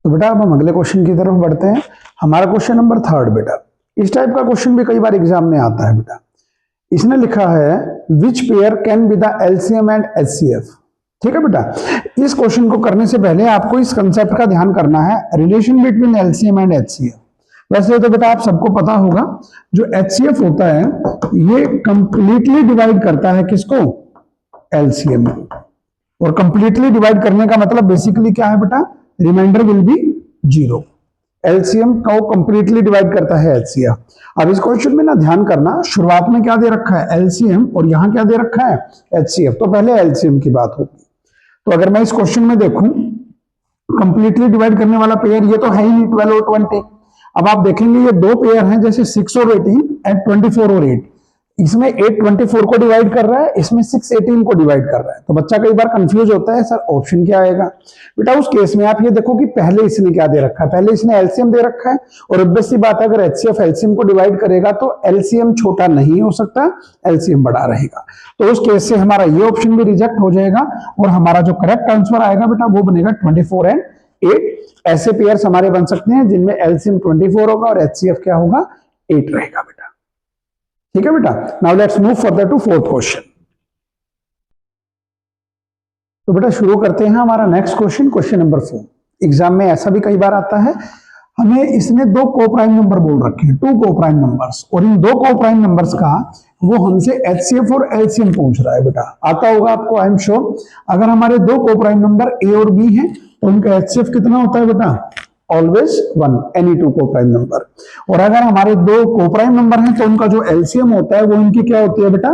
तो बेटा अब हम अगले क्वेश्चन की तरफ बढ़ते हैं। हमारा क्वेश्चन नंबर 3 बेटा, इस टाइप का क्वेश्चन भी कई बार एग्जाम में आता है बेटा। इसने लिखा है which pair can be the LCM and HCF. ठीक है बेटा, इस क्वेश्चन को करने से पहले आपको इस कंसेप्ट का ध्यान करना है, relation between LCM and HCF. वैसे तो बेटा आप सबको पता होगा जो एचसीएफ होता है ये कंप्लीटली डिवाइड करता है किसको, एलसीएम। और कंप्लीटली डिवाइड करने का मतलब बेसिकली क्या है बेटा, रिमाइंडर विल बी 0। एलसीएम को कंप्लीटली डिवाइड करता है एचसीएफ। अब इस क्वेश्चन में ना ध्यान करना, शुरुआत में क्या दे रखा है एलसीएम और यहां क्या दे रखा है एचसीएफ। तो पहले एलसीएम की बात होगी। तो अगर मैं इस क्वेश्चन में देखूं कंप्लीटली डिवाइड करने वाला पेयर ये तो है ही नहीं 12 और 20। अब आप देखेंगे ये दो पेयर हैं जैसे 6 और 18 एंड 24 और 8। इसमें 8 24 को डिवाइड कर रहा है, इसमें 6 18 को डिवाइड कर रहा है। तो बच्चा कई बार कंफ्यूज होता है सर ऑप्शन क्या आएगा। बेटा उस केस में आप ये देखो कि पहले इसने क्या दे रखा है, पहले इसने एलसीएम दे रखा है और ऑब्वियस सी बात है अगर एचसीएफ एलसीएम को डिवाइड करेगा तो एलसीएम छोटा नहीं हो सकता, एलसीएम बड़ा रहेगा। तो उस केस से हमारा ये ऑप्शन भी रिजेक्ट हो जाएगा और हमारा जो करेक्ट आंसर आएगा बेटा वो बनेगा 24 एंड 8। ऐसे पेयर्स हमारे बन सकते हैं जिनमें एलसीएम 24 होगा और एचसीएफ क्या होगा 8 रहेगा बेटा। ठीक है बेटा, now let's move further to fourth question. तो बेटा शुरू करते हैं हमारा नेक्स्ट क्वेश्चन, क्वेश्चन नंबर 4। एग्जाम में ऐसा भी कई बार आता है, हमें इसने दो कोप्राइम नंबर बोल रखे हैं, 2 कोप्राइम नंबर्स, और इन 2 कोप्राइम नंबर्स का वो हमसे एचसीएफ और एलसीएम पूछ रहा है बेटा। आता होगा आपको आई एम श्योर। अगर हमारे 2 कोप्राइम नंबर ए और बी हैं तो उनका एचसीएफ कितना होता है बेटा, ऑलवेज 1, एनी 2 कोप्राइम नंबर। और अगर हमारे 2 कोप्राइम नंबर हैं तो उनका जो एलसीएम होता है वो इनकी क्या होती है बेटा,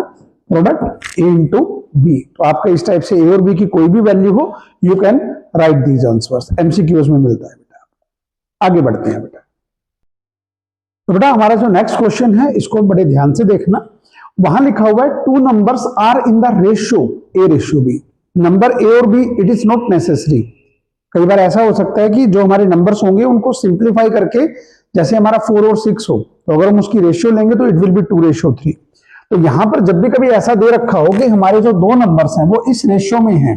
प्रोडक्ट ए इंटू बी। तो आपका इस टाइप से ए और बी की कोई भी वैल्यू हो you can right these answers, MCQs में मिलता है बेटा। आगे बढ़ते हैं बेटा। तो बेटा हमारा जो नेक्स्ट क्वेश्चन है इसको बड़े ध्यान से देखना। वहां लिखा हुआ है 2 numbers are in the ratio A ratio B. Number A और B it is not necessary. कई बार ऐसा हो सकता है कि जो हमारे नंबर्स होंगे उनको सिंप्लीफाई करके, जैसे हमारा 4 और 6 हो तो अगर हम उसकी रेशियो लेंगे तो इट विल बी 2:3। तो यहां पर जब भी कभी ऐसा दे रखा हो कि हमारे जो 2 नंबर्स हैं वो इस रेशियो में हैं,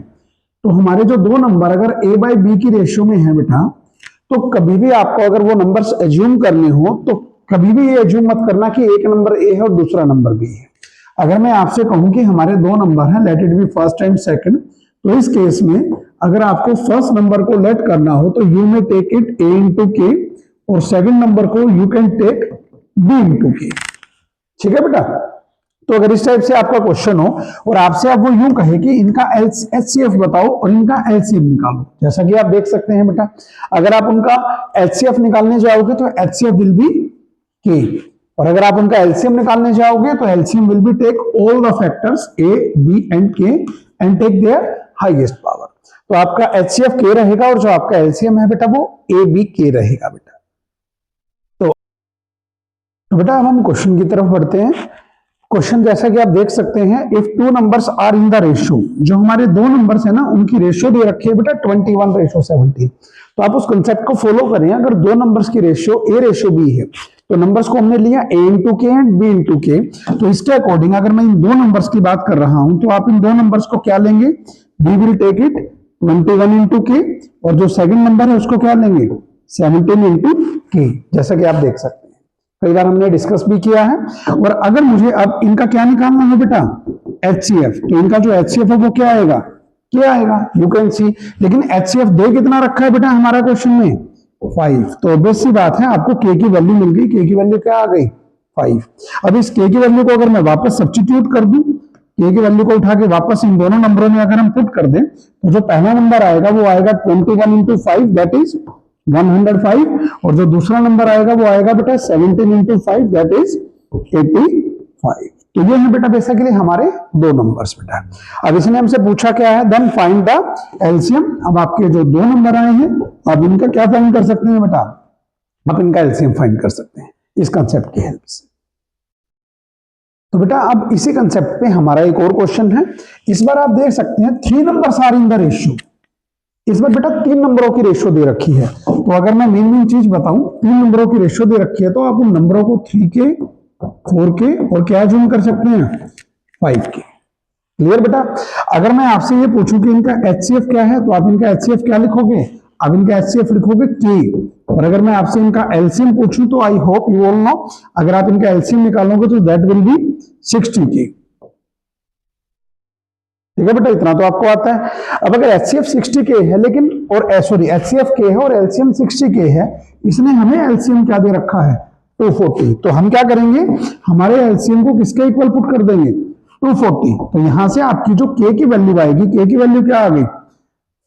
तो हमारे जो 2 नंबर अगर a बाई बी की रेशियो में है बेटा, तो कभी भी आपको अगर वो नंबर्स एज्यूम करने हो तो कभी भी ये एज्यूम मत करना कि एक नंबर ए है और दूसरा नंबर बी है। अगर मैं आपसे कहूं कि हमारे 2 नंबर हैं, let it be first and second, तो इस केस में अगर आपको फर्स्ट नंबर को लेट करना हो तो यू में take it A into K और सेकंड नंबर को you can take B into K. ठीक है बेटा, तो अगर इस टाइप से आपका क्वेश्चन हो और आपसे अब वो यूं कहे कि इनका एचसीएफ बताओ और इनका एलसीएम निकालो, जैसा कि आप देख सकते हैं बेटा, अगर आप उनका एचसीएफ निकालने जाओगे तो एचसीएफ विल बी के, और अगर आप उनका एलसीएम निकालने जाओगे तो LCM will be take all the factors A B and K and take their highest power. तो आपका एचसीएफ के रहेगा और जो आपका एलसीएम है बेटा वो ए बी के रहेगा बेटा। तो बेटा अब हम क्वेश्चन की तरफ बढ़ते हैं। क्वेश्चन जैसा कि आप देख सकते हैं, if 2 numbers are in the ratio, जो हमारे 2 नंबर्स है ना उनकी रेशियो दे रखी है बेटा 21:17। तो आप उस कंसेप्ट को फॉलो करें। अगर 2 नंबर्स की रेशियो ए रेशियो बी है तो नंबर्स को हमने लिया ए इंटू के एंड बी इंटू के, तो इसके अकॉर्डिंग अगर मैं इन 2 नंबर्स की बात कर रहा हूं तो आप इन 2 नंबर्स को क्या लेंगे, we will take it 21 into K और जो सेकंड नंबर है उसको क्या लेंगे 17 इंटू के, जैसा कि आप देख सकते हैं। कई बार हमने डिस्कस भी किया है। और अगर मुझे अब इनका क्या निकालना है बेटा एचसीएफ, तो इनका जो एचसीएफ है वो क्या आएगा, क्या आएगा, यू कैन सी। लेकिन एचसीएफ दे कितना रखा है बेटा हमारा क्वेश्चन में 5, तो ऑब्वियस सी बात है आपको के की वैल्यू मिल गई, के की वैल्यू क्या आ गई 5। अब इस के की वैल्यू को अगर मैं वापस सब्स्टिट्यूट कर दूं, के की वैल्यू को उठा के वापस इन दोनों नंबरों में अगर हम पुट कर दें तो जो पहला नंबर आएगा वो आएगा 21 इंटू 5 दैट इज 105, और जो दूसरा नंबर आएगा वो आएगा बेटा 17 इंटू 5 दैट इज 85। तो ये है बेटा बेसिकली हमारे 2 नंबर्स बेटा। अब इसने हमसे पूछा क्या है, देन फाइंड द एलसीएम। अब आपके जो 2 नंबर आए हैं आप इनका क्या फाइंड कर सकते हैं बेटा, आप इनका एलसीएम फाइंड कर सकते हैं इस कंसेप्ट की हेल्प से। तो बेटा अब इसी कंसेप्ट पे हमारा एक और क्वेश्चन है। इस बार आप देख सकते हैं 3 numbers are in the ratio. इस बार बेटा 3 नंबरों की रेशियो दे रखी है। तो अगर मैं मेन चीज बताऊं, 3 नंबरों की रेशियो दे रखी है तो आप उन नंबरों को 3 के 4 के और क्या जूम कर सकते हैं 5 के। क्लियर बेटा। अगर मैं आपसे ये पूछूं कि इनका एचसीएफ क्या है तो आप इनका एचसीएफ क्या लिखोगे, अब इनका एचसीएफ लिखोगे के, और अगर मैं आपसे इनका एलसीएम पूछूं तो I hope you all no, अगर आप इनका एलसीएम निकालोगे तो दैट विल बी 60k। ठीक है बेटा, इतना तो आपको आता है। अब अगर एचसीएफ 60k है लेकिन, और सॉरी एचसीएफ के है और एलसीएम 60k है, इसने हमें एलसीएम क्या दे रखा है 240, तो हम क्या करेंगे, हमारे एलसीएम को किसके इक्वल पुट कर देंगे 240। तो यहां से आपकी जो के की वैल्यू आएगी, के की वैल्यू क्या आ गई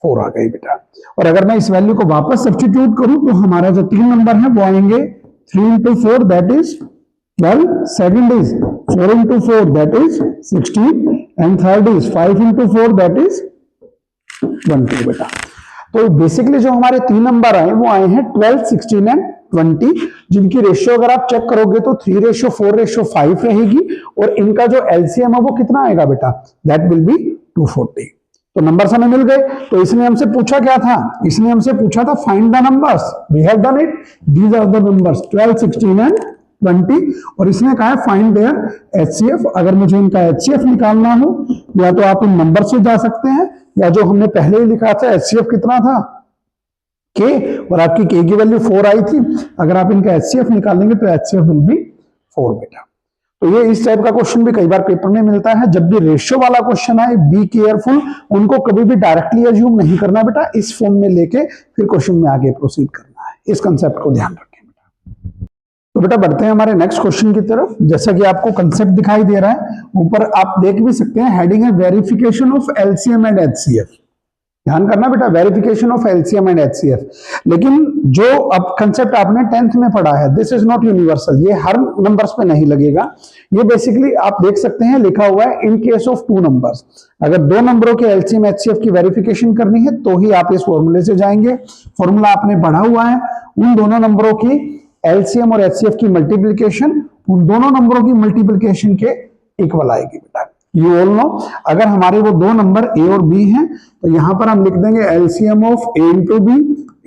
4 आ गई बेटा। और अगर मैं इस वैल्यू को वापस सब्स्टिट्यूट करूं तो हमारा जो 3 नंबर है वो आएंगे 3 into 4 that is 12, second is 4 into 4 that is 16, and third is 5 into 4 that is 20 बेटा। तो बेसिकली जो हमारे 3 नंबर आए वो आए हैं 12, 16 एंड 20, जिनकी रेशियो अगर आप चेक करोगे तो 3:4:5 रहेगी, और इनका जो एलसीएम है वो कितना आएगा बेटा, दैट विल बी 240। तो नंबर्स हमें मिल गए। तो इसने हमसे पूछा क्या था, इसने हमसे पूछा था find the numbers, we have done it, these are the numbers 12, 16 and 20, और इसने कहा है फाइंड देयर एचसीएफ। अगर मुझे इनका एचसीएफ निकालना हो, या तो आप इन नंबर से जा सकते हैं, या जो हमने पहले ही लिखा था एचसीएफ कितना था के, और आपकी के की वैल्यू 4 आई थी, अगर आप इनका एचसीएफ निकालेंगे तो एचसीएफ विल बी 4 बेटा। तो ये इस टाइप का क्वेश्चन भी कई बार पेपर में मिलता है। जब भी रेशियो वाला क्वेश्चन आए बी केयरफुल, उनको कभी भी डायरेक्टली अज्यूम नहीं करना बेटा, इस फॉर्म में लेके फिर क्वेश्चन में आगे प्रोसीड करना है, इस कंसेप्ट को ध्यान रखें बेटा। तो बेटा बढ़ते हैं हमारे नेक्स्ट क्वेश्चन की तरफ। जैसा कि आपको कंसेप्ट दिखाई दे रहा है, ऊपर आप देख भी सकते हैं, हेडिंग है verification of LCM and HCF. ध्यान करना बेटा, verification of LCM and HCF. लेकिन जो अब कंसेप्ट आपने 10th में पढ़ा है, दिस इज नॉट यूनिवर्सल, ये हर नंबर्स पे नहीं लगेगा। ये बेसिकली आप देख सकते हैं लिखा हुआ है इन केस ऑफ 2 नंबर्स, अगर 2 नंबरों के एलसीएम एचसीएफ की वेरिफिकेशन करनी है तो ही आप इस फॉर्मूले से जाएंगे। फॉर्मूला आपने पढ़ा हुआ है, उन दोनों नंबरों की एलसीएम और एचसीएफ की मल्टीप्लीकेशन उन दोनों नंबरों की मल्टीप्लीकेशन के इक्वल आएगी बेटा। यू ऑल नो, अगर हमारे वो 2 नंबर ए और बी हैं तो यहां पर हम लिख देंगे LCM of A into B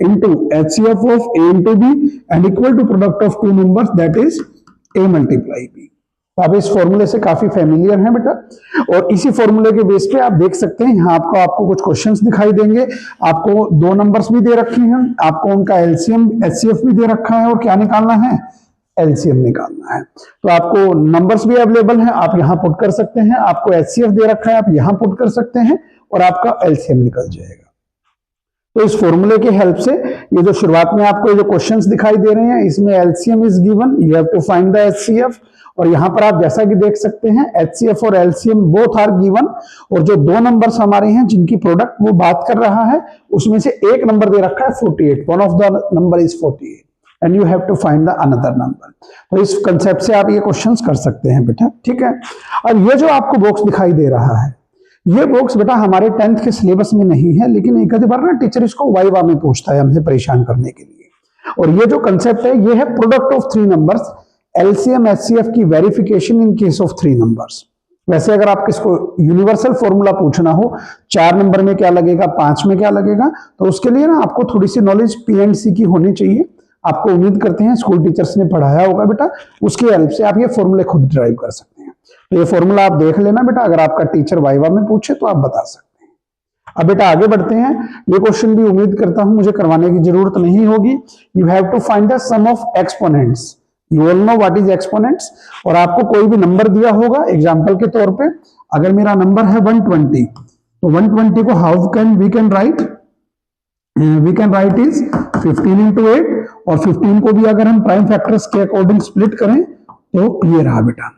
into HCF of A into B and equal to product of 2 numbers that is A multiply B. आप इस फॉर्मूले से काफी फेमिलियर हैं बेटा, और इसी फॉर्मूले के बेस पे आप देख सकते हैं यहाँ आपको कुछ क्वेश्चंस दिखाई देंगे। आपको 2 नंबर्स भी दे रखे हैं, आपको उनका एलसीएम एचसीएफ भी दे रखा है, और क्या निकालना है एलसीएम निकालना है। तो आपको नंबर्स भी अवेलेबल हैं, आप यहां पुट कर सकते हैं, आपको एचसीएफ दे रखा है आप यहां पुट कर सकते हैं, और आपका एलसीएम निकल जाएगा। तो इस फॉर्मूले की हेल्प से ये जो शुरुआत में आपको जो क्वेश्चंस दिखाई दे रहे हैं, इसमें LCM is given, you have to find the HCF, और यहां पर आप जैसा कि देख सकते हैं एचसीएफ और एलसीएम बोथ आर गिवन, और जो 2 नंबर्स हमारे हैं जिनकी प्रोडक्ट वो बात कर रहा है, उसमें से एक नंबर दे रखा है 48, one of the number is 48 and you have to find the another number. तो इस कंसेप्ट से आप ये क्वेश्चंस कर सकते हैं बेटा, ठीक है। अब ये जो आपको बॉक्स दिखाई दे रहा है, ये बॉक्स बेटा हमारे 10th के सिलेबस में नहीं है, लेकिन एक आधी बार ना टीचर इसको वाइवा में पूछता है हमसे परेशान करने के लिए। और ये जो कंसेप्ट है ये है product of 3 numbers, LCM HCF की verification in case of 3 numbers. वैसे अगर आप किसको यूनिवर्सल फॉर्मूला पूछना हो 4 नंबर में क्या लगेगा, 5 में क्या लगेगा, तो उसके लिए ना आपको थोड़ी सी नॉलेज पीएनसी की होनी चाहिए। आपको उम्मीद करते हैं स्कूल टीचर्स ने पढ़ाया होगा बेटा, उसकी हेल्प से आप ये फॉर्मूले खुद ड्राइव कर सकते हैं। तो ये फॉर्मूला आप देख लेना बेटा, अगर आपका टीचर वाइवा में पूछे तो आप बता सकते हैं। अब बेटा आगे बढ़ते हैं, ये क्वेश्चन भी उम्मीद करता हूं मुझे करवाने की जरूरत नहीं होगी। You have to find the sum of exponents, you all know what is exponents. और आपको कोई भी नंबर दिया होगा, एग्जांपल के तौर पे अगर मेरा नंबर है 120, तो 120 को how can we can write, we can write is 15 into 8, और 15 को भी अगर हम प्राइम फैक्टर्स के अकॉर्डिंग स्प्लिट करें तो ये रहा बेटा।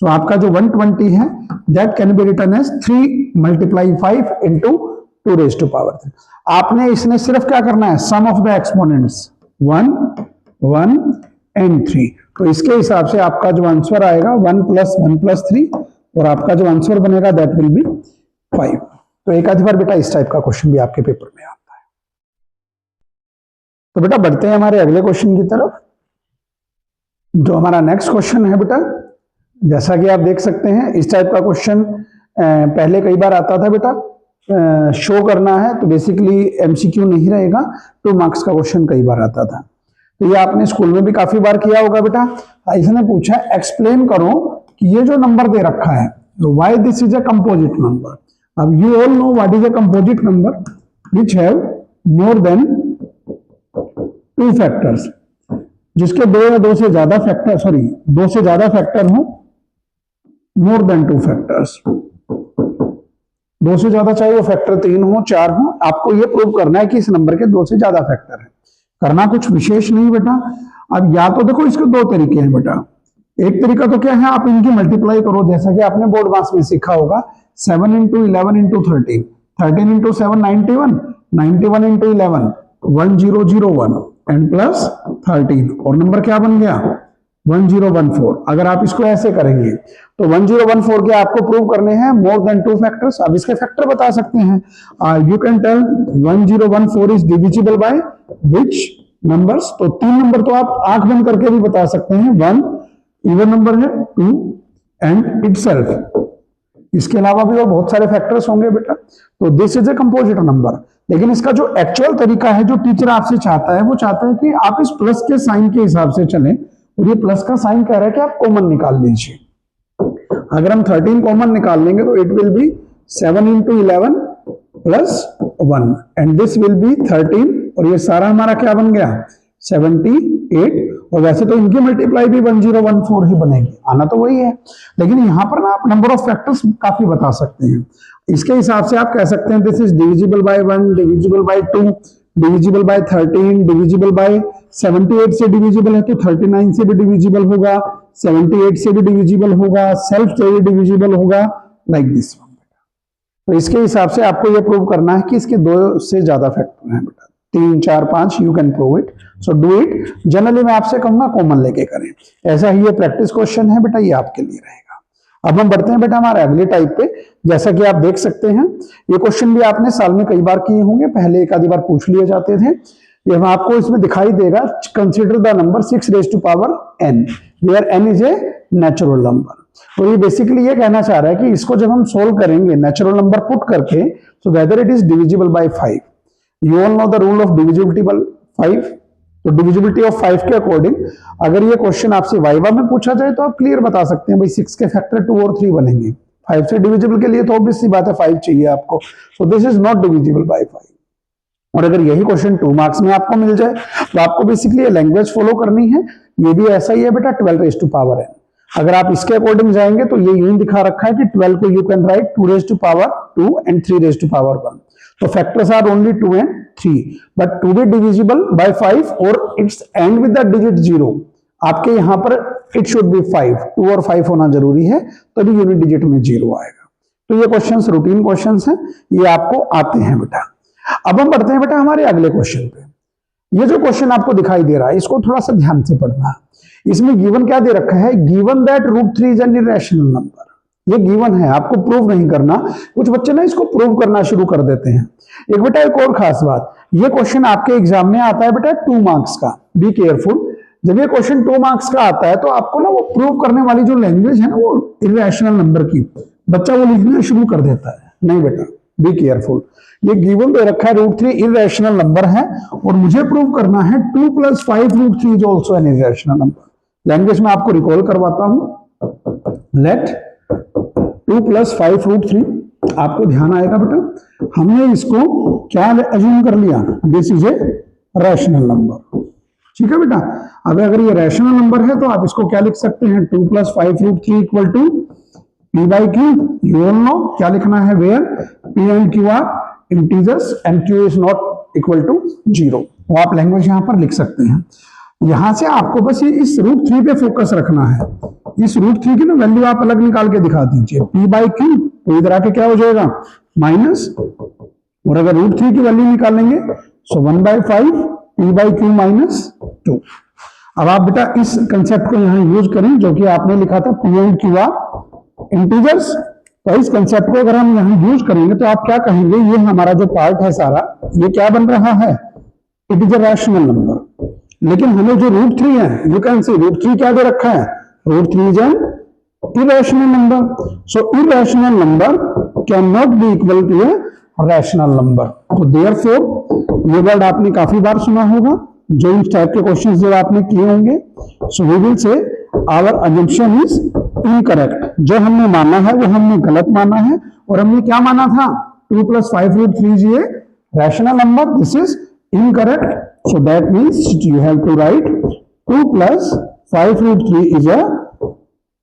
सो आपका जो 120 है that can be written as 3 × 5 into 2 raised to power 3। आपने इसने सिर्फ क्या करना है, सम ऑफ द एक्सपोनेंट्स 1, 1 and 3। तो इसके हिसाब से आपका जो आंसर आएगा 1 + 1 + 3, और आपका जो आंसर बनेगा दैट विल बी 5। तो एक आधी बार बेटा इस टाइप का क्वेश्चन भी आपके पेपर में आता है। तो बेटा बढ़ते हैं हमारे अगले क्वेश्चन की तरफ। जो हमारा नेक्स्ट क्वेश्चन है बेटा, जैसा कि आप देख सकते हैं इस टाइप का क्वेश्चन पहले कई बार आता था बेटा, शो करना है तो बेसिकली एमसीक्यू नहीं रहेगा, 2 मार्क्स का क्वेश्चन कई बार आता था। तो ये आपने स्कूल में भी काफी बार किया होगा बेटा। इसने पूछा एक्सप्लेन करो कि ये जो नंबर दे रखा है why this is a composite number. अब you all know what is a composite number, which have more than two factors, जिसके दो या दो से ज्यादा फैक्टर, सॉरी दो से ज्यादा फैक्टर हो, मोर देन टू फैक्टर्स, दो से ज्यादा, चाहे वो फैक्टर 3 हो 4 हो, आपको ये प्रूव करना है कि इस नंबर के दो से ज्यादा फैक्टर है। करना कुछ विशेष नहीं बेटा। अब या तो देखो इसके दो तरीके हैं बेटा। एक तरीका तो क्या है, आप इनकी मल्टीप्लाई करो, जैसा कि आपने बोर्ड मास में सीखा होगा, 7 into 11 into 13, 13 into 7 91, 91 into 11 1001 and plus 13, और नंबर क्या बन गया 1014। अगर आप इसको ऐसे करेंगे तो 1014 के आपको प्रूव करने हैं मोर देन टू फैक्टर्स। आप इसके फैक्टर बता सकते हैं। You can tell 1014 is divisible by which numbers. तो 3 नंबर तो आप आंख बंद करके भी बता सकते हैं। 1 इवन नंबर है, 2 एंड इटसेल्फ। इसके अलावा भी और बहुत सारे फैक्टर्स होंगे बेटा। तो this is a composite number. लेकिन इसका जो एक्चुअल तरीका है, जो टीचर आपसे चाहता है, वो चाहता है कि आप इस प्लस के साइन के हिसाब से चलें, और ये प्लस का साइन कह रहा है कि आप कॉमन निकाल लीजिए। अगर हम 13 कॉमन निकाल लेंगे तो it will be 7 into 11 plus 1 and this will be 13, और ये सारा हमारा क्या बन गया 78। और वैसे तो इनकी मल्टीप्लाई भी 1014 ही बनेगी, आना तो वही है। लेकिन यहां पर ना आप नंबर ऑफ फैक्टर्स काफी बता सकते हैं। इसके हिसाब से आप कह सकते हैं this is divisible bye 1, divisible by 2, divisible by 13, divisible by 78 से डिविजिबल है तो 39 से भी डिविजिबल होगा, 78 से भी डिविजिबल होगा, सेल्फ से भी डिविजिबल होगा, लाइक दिस वन। तो इसके हिसाब से आपको यह प्रूव करना है कि इसके दो से ज्यादा फैक्टर हैं बेटा, 3 4 5, you can prove it, so do it. Generally मैं आपसे कहूंगा कॉमन लेके करें। ऐसा ही ये प्रैक्टिस क्वेश्चन है बेटा, ये आपके लिए रहेगा। अब हम बढ़ते हैं बेटा हमारे अगले टाइप पे। जैसा कि आप देख सकते हैं, ये क्वेश्चन भी आपने साल में कई बार किए होंगे, पहले एक आधी बार पूछ लिए जाते थे। ये आपको इसमें दिखाई देगा, consider the number 6 raise to power n where n is a natural number. तो ये बेसिकली ये कहना चाह रहा है कि इसको जब हम सोल्व करेंगे नेचुरल नंबर पुट करके, so whether it is divisible by 5। You all know the rule of divisibility bye 5। तो डिविजिबिलिटी ऑफ 5 के अकॉर्डिंग अगर ये क्वेश्चन आपसे वाइवा में पूछा जाए तो आप क्लियर बता सकते हैं भाई 6 के फैक्टर 2 और 3 बनेंगे। 5 से डिविजिबल के लिए तो ऑब्वियस सी बात है 5 चाहिए आपको, so this is not divisible by 5। और अगर यही क्वेश्चन 2 मार्क्स में आपको मिल जाए तो आपको बेसिकली लैंग्वेज फॉलो करनी है। ये भी ऐसा ही है बेटा, 12 रेज़ टू पावर n। अगर आप इसके अकॉर्डिंग जाएंगे तो ये यूं दिखा रखा है कि 12 को you can write 2 raise to power 2 and 3 raise to power 1। तो factors are only 2 and 3, but to be divisible by 5 और it's end with the digit 0, आपके यहां पर इट शुड बी 5, 2 और 5 होना जरूरी है, तभी यूनिट डिजिट में 0 आएगा। तो ये क्वेश्चंस रूटीन क्वेश्चंस हैं, ये आपको आते हैं बेटा। अब हम बढ़ते हैं बेटा हमारे अगले क्वेश्चन पे। ये जो क्वेश्चन आपको दिखाई दे रहा है, इसको थोड़ा सा ध्यान से पढ़ना है। इसमें गिवन क्या दे रखा है, given that √3 is an irrational number. ये गिवन है, आपको प्रूव नहीं करना। कुछ बच्चे ना इसको प्रूव करना शुरू कर देते हैं। एक बेटा एक और खास बात, ये क्वेश्चन आपके एग्जाम में आता है बेटा 2 मार्क्स का, बी केयरफुल। जब ये क्वेश्चन 2 मार्क्स का आता है तो आपको ना वो प्रूव करने वाली जो लैंग्वेज है ना, वो इरेशनल नंबर की, बच्चा वो लिखना शुरू कर देता है। नहीं बेटा, बी केयरफुल। ये गिवन दे रखा है √3 इरेशनल नंबर है, और मुझे प्रूव करना है 2 + 5 √3 is also an irrational number. Language में आपको रिकॉल करवाता हूं। लेट 2 + 5 √3, आपको ध्यान आएगा बेटा, हमने इसको क्या अज्यूम कर लिया, this is a rational number. ठीक है बेटा। अब अगर ये रैशनल नंबर है तो आप इसको क्या लिख सकते हैं, 2 + 5 √3 equal to p/q। You all know क्या लिखना है, where p and q are integers and q is not equal to 0। तो आप लैंग्वेज यहां पर लिख सकते हैं। यहां से आपको बस ये इस √3 पे फोकस रखना है। इस √3 की ना वैल्यू आप अलग निकाल के दिखा दीजिए, p/q, तो इधर आके क्या हो जाएगा माइनस, और अगर √3 की वैल्यू निकालेंगे सो 1/5 p/q -2। अब आप बेटा इस कंसेप्ट को यहां यूज करें जो कि आपने लिखा था p and q are integers. तो इस कंसेप्ट को अगर हम यहां यूज करेंगे तो आप क्या कहेंगे, ये हमारा जो पार्ट है सारा, ये क्या बन रहा है, it is a rational number. लेकिन हमें जो √3 है, यू कैन सी √3 क्या दे रखा है, √3 is an irrational number. So irrational number cannot be equal to a rational number. तो therefore ये वर्ड आपने काफी बार सुना होगा, जो इस टाइप के क्वेश्चंस जब आपने किए होंगे। So we will say our assumption is incorrect. जो हमने माना है वो हमने गलत माना है, और हमने क्या माना था, 2 + 5 √3 is a rational number. This is incorrect. So that means you have to write 2 plus 5 root 3 is a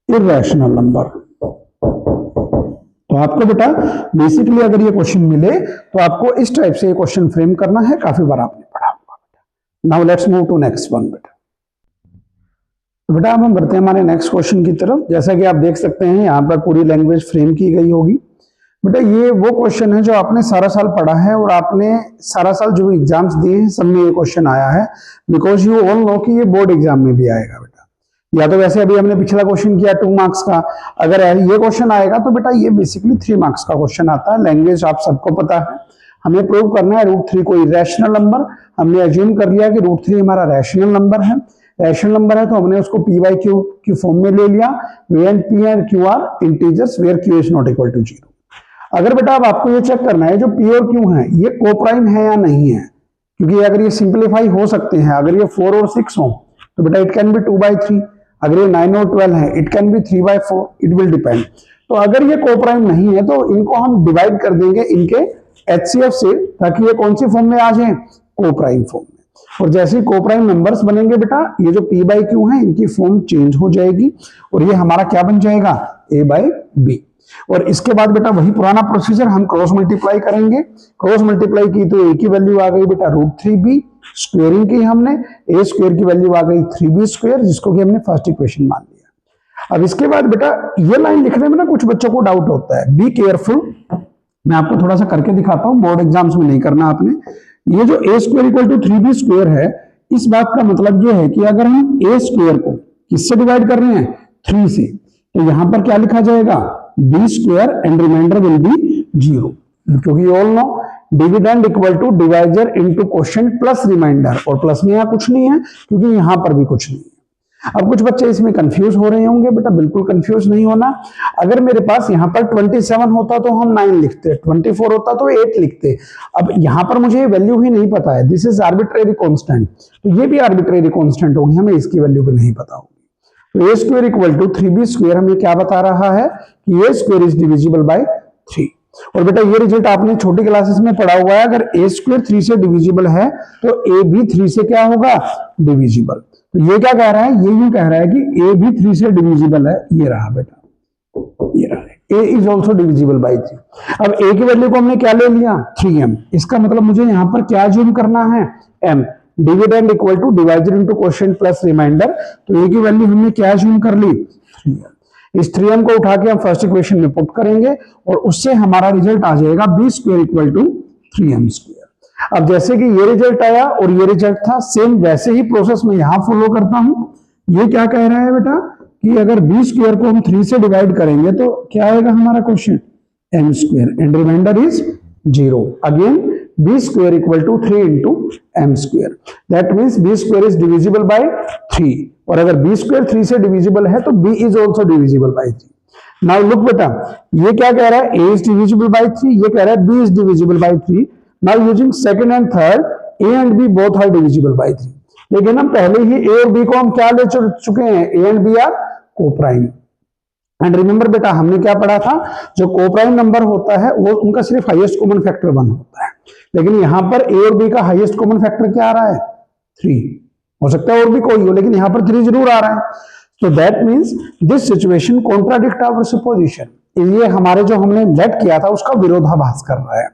irrational number. तो आपको बेटा बेसिकली अगर ये क्वेश्चन मिले तो आपको इस टाइप से ये क्वेश्चन फ्रेम करना है, काफी बार आपने पढ़ा होगा बेटा। Now let's move to next one बेटा। तो बेटा अब हम बढ़ते हैं हमारे नेक्स्ट क्वेश्चन की तरफ। जैसा कि आप देख सकते हैं यहाँ पर पूरी लैंग्वेज फ्रेम की गई होगी। बेटा ये वो क्वेश्चन है जो आपने सारा साल पढ़ा है और आपने सारा साल जो एग्जाम्स दिए हैं सब में ये क्वेश्चन आया है, बिकॉज यू ऑल नो कि ये बोर्ड एग्जाम में भी आएगा बेटा। या तो वैसे अभी हमने पिछला क्वेश्चन किया 2 मार्क्स का, अगर ये क्वेश्चन आएगा तो बेटा ये बेसिकली 3 मार्क्स का क्वेश्चन आता है। लैंग्वेज आप सबको पता है, हमें प्रूव करना है √3 को इरेशनल नंबर। हमने अज्यूम कर लिया कि √3 हमारा रैशनल नंबर है। रैशनल नंबर है तो हमने उसको p by q की फॉर्म में ले लिया, where p and q are integers where q is not equal to 0। अगर बेटा अब आपको ये चेक करना है जो p और q है ये कोप्राइम है या नहीं है, क्योंकि अगर ये सिंप्लीफाई हो सकते हैं, अगर ये 4 और 6 हो तो बेटा इट कैन बी 2 by 3, अगर ये 9 और 12 है it can be 3 by 4, it will depend. तो अगर ये कोप्राइम नहीं है तो इनको हम डिवाइड कर देंगे इनके HCF से, ताकि ये कौन सी फॉर्म में आ जाए, कोप्राइम फॉर्म में। और जैसे ही कोप्राइम नंबर्स बनेंगे बेटा ये जो p by q है इनकी फॉर्म चेंज हो जाएगी और ये हमारा क्या बन जाएगा, a by b। और इसके बाद बेटा वही पुराना प्रोसीजर, हम क्रॉस मल्टीप्लाई करेंगे। क्रॉस मल्टीप्लाई की तो a की वैल्यू आ गई बेटा √3b, स्क्वेयरिंग की हमने, a स्क्वेयर की वैल्यू आ गई 3b स्क्वेयर, जिसको कि हमने फर्स्ट इक्वेशन मान लिया। अब इसके बाद बेटा ये लाइन लिखने में ना कुछ बच्चों को डाउट होता है, बी केयरफुल। मैं आपको थोड़ा सा करके दिखाता हूं, बोर्ड एग्जाम्स में नहीं करना आपने। ये जो a square equal to 3b square है, इस बात का मतलब ये है कि अगर हम a स्क्वेयर को किससे डिवाइड कर रहे हैं, 3 से, तो यहां पर क्या लिखा जाएगा, b square and remainder will be 0, क्योंकि all know dividend equal to divisor into quotient plus remainder, और प्लस में यहां कुछ नहीं है क्योंकि यहां पर भी कुछ नहीं है। अब कुछ बच्चे इसमें कंफ्यूज हो रहे होंगे, बेटा बिल्कुल कंफ्यूज नहीं होना। अगर मेरे पास यहाँ पर 27 होता तो हम 9 लिखते, 24 होता तो 8 लिखते। अब यहाँ पर मुझे वैल्यू ही नहीं पता है, दिस इज आर्बिट्रेरी कांस्टेंट, तो ये भी आर्बिट्रेरी कांस्टेंट होगी, हमें इसकी वैल्यू भी नहीं पता होगी। तो a square equal to 3b square हमें क्या बता रहा है कि a square is divisible by 3। और बेटा ये रिजल्ट आपने छोटी क्लासेस में पढ़ा हुआ है, अगर a स्क्वायर 3 से डिविजिबल है तो a भी 3 से क्या होगा, डिविजिबल। तो ये क्या कह रहा है, ये यूं कह रहा है कि a भी 3 से डिविजिबल है, ये रहा बेटा, ये रहा, a is also divisible by 3। अब a की वैल्यू को हमने क्या ले लिया, 3m, इसका मतलब मुझे यहां पर क्या ज्यूम करना है, m, dividend equal to divisor into quotient plus remainder, तो a की वैल्यू हमने क्या ज्यूम कर ली, 3m। इस 3m को उठा के हम फर्स्ट इक्वेशन में पुट करेंगे और उससे हमारा रिजल्ट आ जाएगा b square equal to 3m square. अब जैसे कि ये रिजल्ट आया और ये रिजल्ट था, सेम वैसे ही प्रोसेस में यहां फॉलो करता हूं। ये क्या कह रहा है बेटा कि अगर b स्क्वायर को हम 3 से डिवाइड करेंगे तो क्या आएगा हमारा question, m square and remainder is 0। Again b square equal to 3 into m square, that means b square is divisible by 3। और अगर b स्क्वायर 3 से डिविजिबल है तो b is also divisible by 3। Now look बेटा, ये क्या कह रहा है, a इज डिविजिबल बाय 3, ये कह रहा है b is divisible by 3। Now using second and third, a and b both are divisible by 3। लेकिन हम पहले ही a और b को हम क्या ले चुके हैं, a and b are coprime. And remember बेटा हमने क्या पढ़ा था, जो कोप्राइम नंबर होता है वो उनका सिर्फ हाईएस्ट कॉमन फैक्टर 1 होता है, लेकिन यहां पर a और b का हाईएस्ट कॉमन फैक्टर क्या आ रहा है, 3। हो सकता है और भी कोई हो, लेकिन यहां पर 3 जरूर आ रहा है। तो that means this situation contradict our supposition. ये हमारे जो हमने लेट किया था उसका विरोधाभास कर रहा है।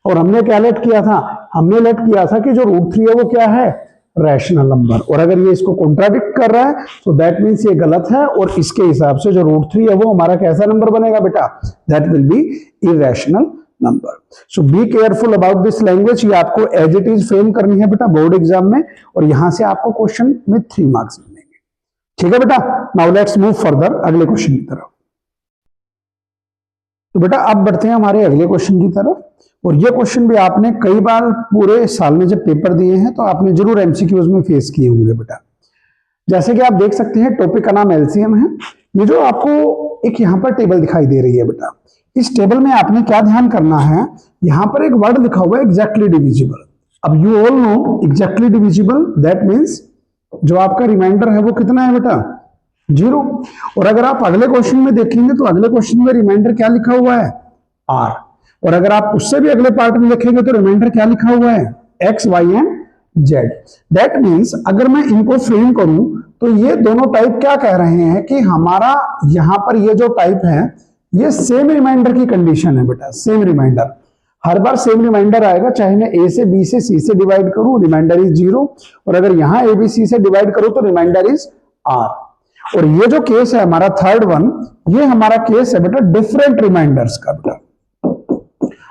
और हमने क्या लेट किया था, हमने लेट किया था कि जो √3 है वो क्या है, रैशनल नंबर। और अगर ये इसको कॉन्ट्राडिक्ट कर रहा है तो दैट मीन्स ये गलत है, और इसके हिसाब से जो √3 है वो हमारा कैसा नंबर बनेगा बेटा, that will B irrational number. So be careful about this language. ये आपको एज इट इज फ्रेम करनी है बेटा बोर्ड एग्जाम में, और यहां से आपको क्वेश्चन में 3 मार्क्स मिलेंगे। ठीक है बेटा, नाउ लेट्स मूव फर्दर अगले क्वेश्चन की तरफ। तो बेटा अब बढ़ते हैं हमारे अगले क्वेश्चन की तरफ। और ये क्वेश्चन भी आपने कई बार पूरे साल में जब पेपर दिए हैं तो आपने जरूर एमसीक्यूज में फेस किए होंगे बेटा। जैसे कि आप देख सकते हैं टॉपिक का नाम एलसीएम है। ये जो आपको एक यहाँ पर टेबल दिखाई दे रही है बेटा, इस टेबल में आपने क्या ध्यान करना है, यहाँ पर एक वर्ड लिखा हुआ है एग्जैक्टली डिविजिबल। अब you all know exactly divisible, that means जो आपका रिमाइंडर है वो कितना है बेटा, 0। और अगर आप अगले क्वेश्चन में देखेंगे तो अगले क्वेश्चन में रिमाइंडर क्या लिखा हुआ है, r। और अगर आप उससे भी अगले पार्ट में देखेंगे तो रिमाइंडर क्या लिखा हुआ है, x, y and Z. That means अगर मैं इनको फ्रेम करूं तो ये दोनों टाइप क्या कह रहे हैं कि हमारा यहां पर ये जो टाइप है ये सेम रिमाइंडर की कंडीशन है बेटा, सेम रिमाइंडर। हर बार सेम रिमाइंडर आएगा, चाहे मैं ए से बी से सी से डिवाइड करूं रिमाइंडर इज 0, और अगर यहां ए बी सी से डिवाइड करूं तो रिमाइंडर इज आर। और ये जो केस है हमारा थर्ड वन, ये हमारा केस है बेटा डिफरेंट रिमाइंडर्स का। बेटा